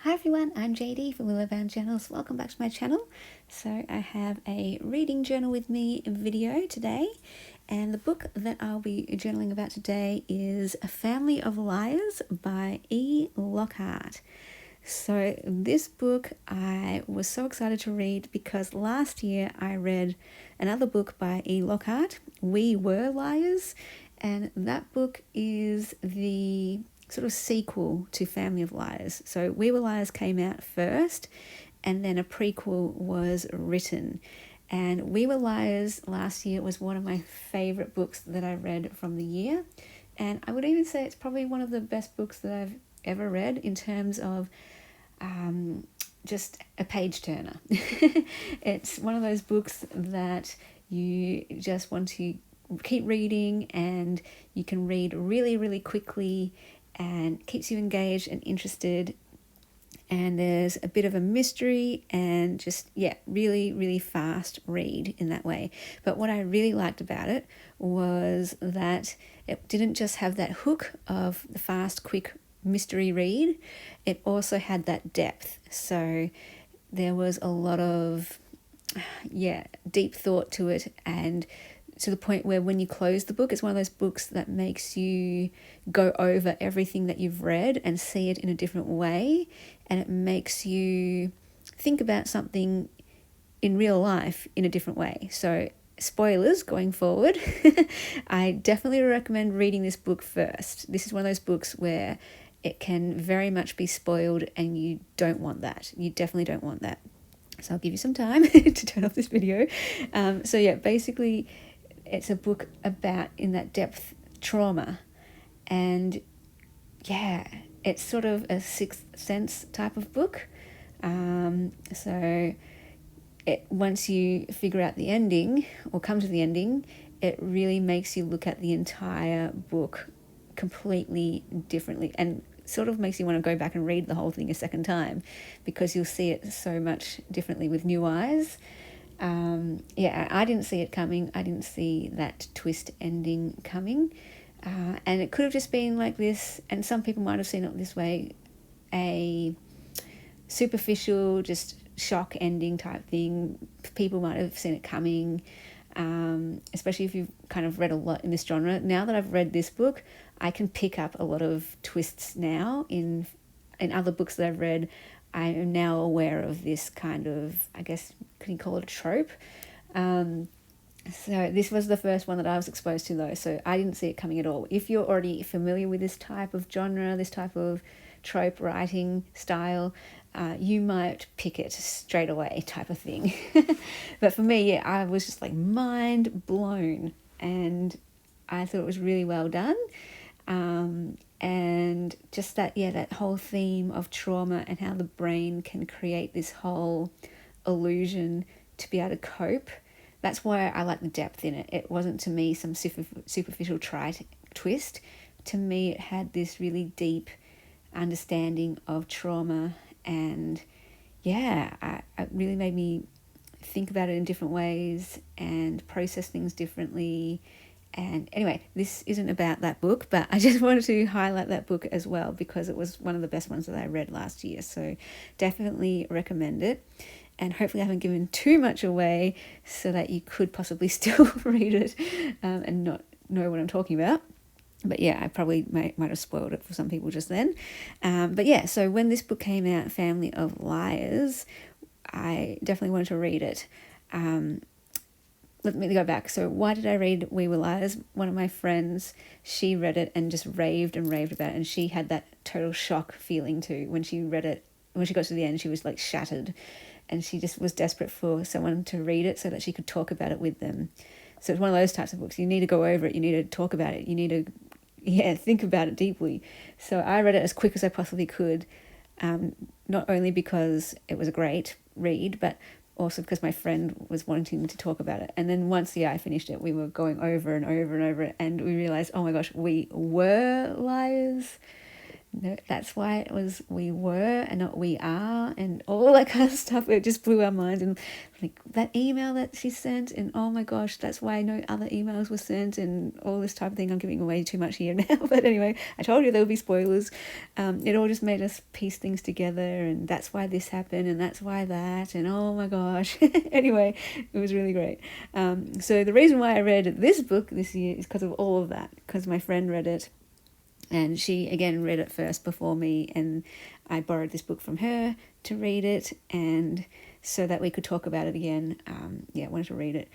Hi everyone, I'm JD from Willow Journals. Welcome back to my channel. So I have a reading journal with me video today, and the book that I'll be journaling about today is A Family of Liars by E. Lockhart. So this book I was so excited to read because last year I read another book by E. Lockhart, We Were Liars, and that book is the sort of sequel to Family of Liars. So We Were Liars came out first, and then a prequel was written. And We Were Liars last year was one of my favourite books that I read from the year. And I would even say it's probably one of the best books that I've ever read in terms of just a page turner. It's one of those books that you just want to keep reading, and you can read really, really quickly, and keeps you engaged and interested. And there's a bit of a mystery and just, really, really fast read in that way. But what I really liked about it was that it didn't just have that hook of the fast, quick mystery read, it also had that depth. So there was a lot of deep thought to it, and to the point where when you close the book, it's one of those books that makes you go over everything that you've read and see it in a different way, and it makes you think about something in real life in a different way. So spoilers going forward, I definitely recommend reading this book first. This is one of those books where it can very much be spoiled, and you don't want that. You definitely don't want that. So I'll give you some time to turn off this video. Basically, it's a book about, in that depth, trauma. And it's sort of a Sixth Sense type of book. Once you figure out the ending, or come to the ending, it really makes you look at the entire book completely differently, and sort of makes you want to go back and read the whole thing a second time, because you'll see it so much differently with new eyes. I didn't see it coming. I didn't see that twist ending coming. And it could have just been like this, and some people might have seen it this way, a superficial, just shock ending type thing. People might have seen it coming, especially if you've kind of read a lot in this genre. Now that I've read this book, I can pick up a lot of twists now in other books that I've read. I am now aware of this kind of, I guess, can you call it a trope? So this was the first one that I was exposed to, though, so I didn't see it coming at all. If you're already familiar with this type of genre, this type of trope writing style, you might pick it straight away type of thing. But for me, I was just like mind blown, and I thought it was really well done. And just that whole theme of trauma and how the brain can create this whole illusion to be able to cope. That's why I like the depth in it. It wasn't, to me, some superficial trite twist. To me, it had this really deep understanding of trauma, and it really made me think about it in different ways and process things differently. And anyway, this isn't about that book, but I just wanted to highlight that book as well, because it was one of the best ones that I read last year. So definitely recommend it. And hopefully I haven't given too much away so that you could possibly still read it and not know what I'm talking about. But I probably might have spoiled it for some people just then. So when this book came out, Family of Liars, I definitely wanted to read it. Let me go back. So why did I read We Were Liars? One of my friends, she read it and just raved and raved about it, and she had that total shock feeling too. When she read it, when she got to the end, she was like shattered, and she just was desperate for someone to read it so that she could talk about it with them. So it's one of those types of books. You need to go over it. You need to talk about it. You need to think about it deeply. So I read it as quick as I possibly could, not only because it was a great read, but also because my friend was wanting to talk about it. And then once I finished it, we were going over and over and over it, and we realized, oh my gosh, we were liars. No, that's why it was we were and not we are, and all that kind of stuff. It just blew our minds. And like that email that she sent, and oh my gosh, that's why no other emails were sent, and all this type of thing. I'm giving away too much here now, but anyway, I told you there would be spoilers. It all just made us piece things together, and that's why this happened, and that's why that, and oh my gosh. Anyway, it was really great. So the reason why I read this book this year is because of all of that, because my friend read it. And she, again, read it first before me, and I borrowed this book from her to read it, and so that we could talk about it again. I wanted to read it.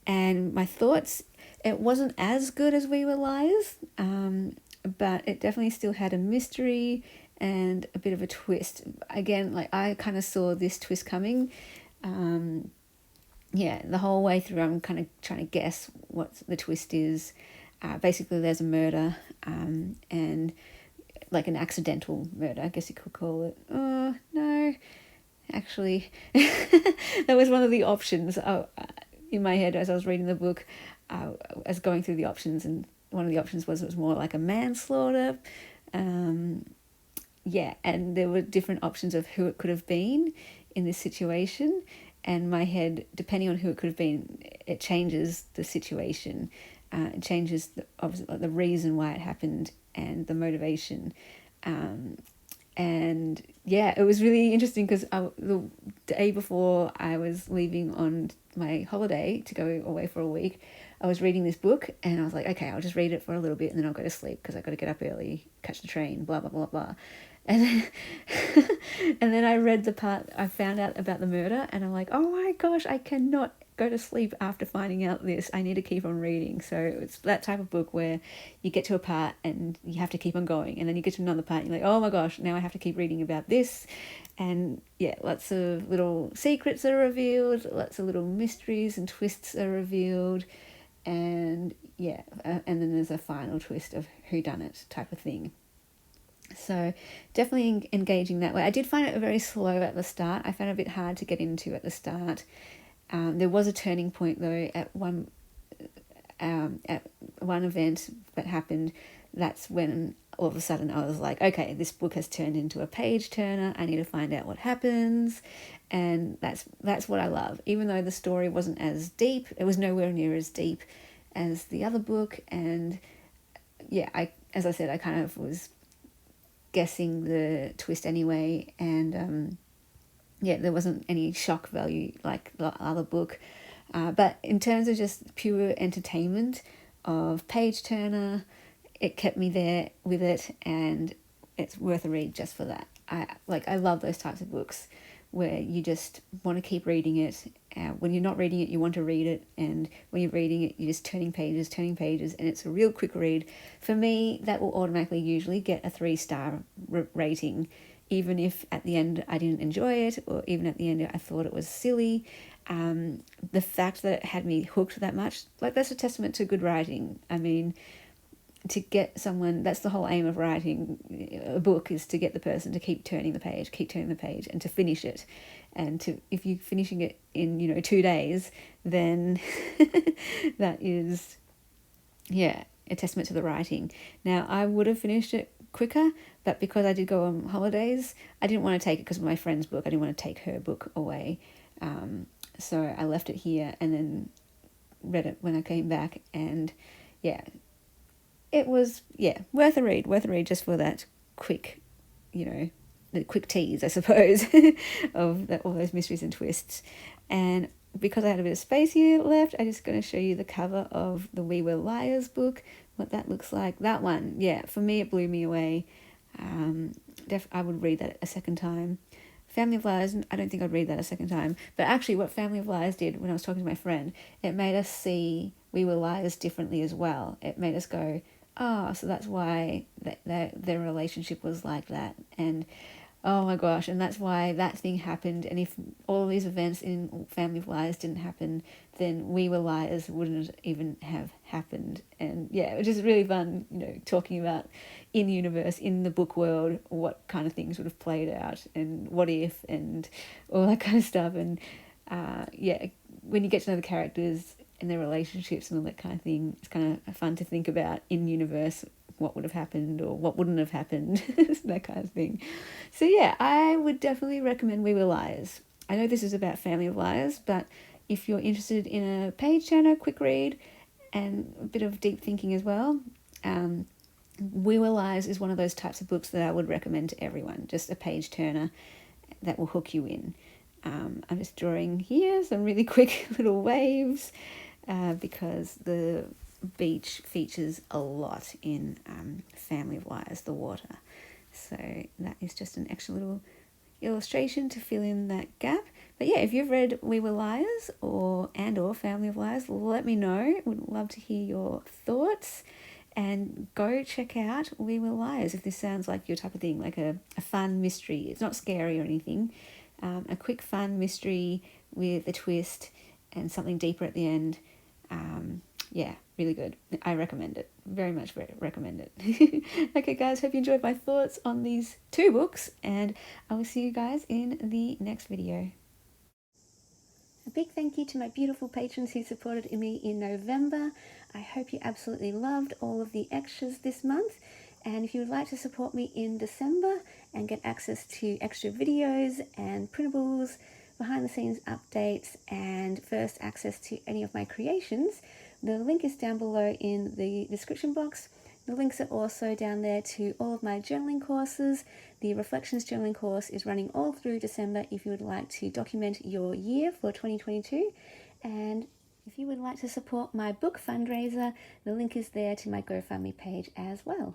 And my thoughts, it wasn't as good as We Were Liars, but it definitely still had a mystery and a bit of a twist. Again, like I kind of saw this twist coming. The whole way through I'm kind of trying to guess what the twist is. Basically, there's a murder, and like an accidental murder, I guess you could call it. Oh, no, actually, that was one of the options in my head as I was reading the book. I was going through the options, and one of the options was it was more like a manslaughter. And there were different options of who it could have been in this situation. And my head, depending on who it could have been, it changes the situation. It changes the reason why it happened and the motivation. It was really interesting because the day before I was leaving on my holiday to go away for a week, I was reading this book and I was like, okay, I'll just read it for a little bit and then I'll go to sleep because I've got to get up early, catch the train, blah, blah, blah, blah. And then, and then I read the part, I found out about the murder and I'm like, oh my gosh, I cannot go to sleep after finding out this. I need to keep on reading. So it's that type of book where you get to a part and you have to keep on going, and then you get to another part and you're like, oh my gosh, now I have to keep reading about this. And lots of little secrets are revealed, lots of little mysteries and twists are revealed, and and then there's a final twist of whodunit type of thing. So definitely engaging that way. I did find it very slow at the start. I found it a bit hard to get into at the start. There was a turning point though at one event that happened. That's when all of a sudden I was like, okay, this book has turned into a page turner. I need to find out what happens, and that's what I love. Even though the story wasn't as deep, it was nowhere near as deep as the other book, and as I said, I kind of was guessing the twist anyway, and there wasn't any shock value like the other book. But in terms of just pure entertainment of page turner, it kept me there with it, and it's worth a read just for that. I love those types of books where you just want to keep reading it. When you're not reading it, you want to read it, and when you're reading it, you're just turning pages, and it's a real quick read. For me, that will automatically usually get a 3-star rating, even if at the end I didn't enjoy it, or even at the end I thought it was silly. The fact that it had me hooked that much, like, that's a testament to good writing. I mean, to get someone, that's the whole aim of writing a book, is to get the person to keep turning the page, and to finish it. And if you're finishing it in 2 days, then that is a testament to the writing. Now, I would have finished it quicker, but because I did go on holidays, I didn't want to take it because of my friend's book. I didn't want to take her book away, so I left it here and then read it when I came back. And it was worth a read just for that quick, the quick tease, I suppose, of all those mysteries and twists. And because I had a bit of space here left, I'm just going to show you the cover of the We Were Liars book, what that looks like. That one, for me, it blew me away. I would read that a second time. Family of Liars, I don't think I'd read that a second time. But actually what Family of Liars did when I was talking to my friend, it made us see We Were Liars differently as well. It made us go, so that's why their relationship was like that. And oh my gosh, and that's why that thing happened. And if all these events in Family of Liars didn't happen, then We Were Liars wouldn't even have happened. And it was just really fun, talking about in universe, in the book world, what kind of things would have played out, and what if, and all that kind of stuff. And when you get to know the characters and their relationships and all that kind of thing, it's kind of fun to think about in universe what would have happened or what wouldn't have happened, that kind of thing. So yeah, I would definitely recommend We Were Liars. I know this is about Family of Liars, but if you're interested in a page turner, quick read, and a bit of deep thinking as well, We Were Liars is one of those types of books that I would recommend to everyone. Just a page turner that will hook you in. I'm just drawing here some really quick little waves because the beach features a lot in Family of Liars, the water. So that is just an extra little illustration to fill in that gap. But yeah, if you've read We Were Liars or Family of Liars, let me know. Would love to hear your thoughts. And go check out We Were Liars if this sounds like your type of thing, like a fun mystery. It's not scary or anything. A quick fun mystery with a twist and something deeper at the end. Yeah, really good. I recommend it. Very much recommend it. Okay, guys, hope you enjoyed my thoughts on these two books, and I will see you guys in the next video. A big thank you to my beautiful patrons who supported me in November. I hope you absolutely loved all of the extras this month. And if you would like to support me in December and get access to extra videos and printables, behind the scenes updates, and first access to any of my creations, the link is down below in the description box. The links are also down there to all of my journaling courses. The Reflections journaling course is running all through December if you would like to document your year for 2022. And if you would like to support my book fundraiser, the link is there to my GoFundMe page as well.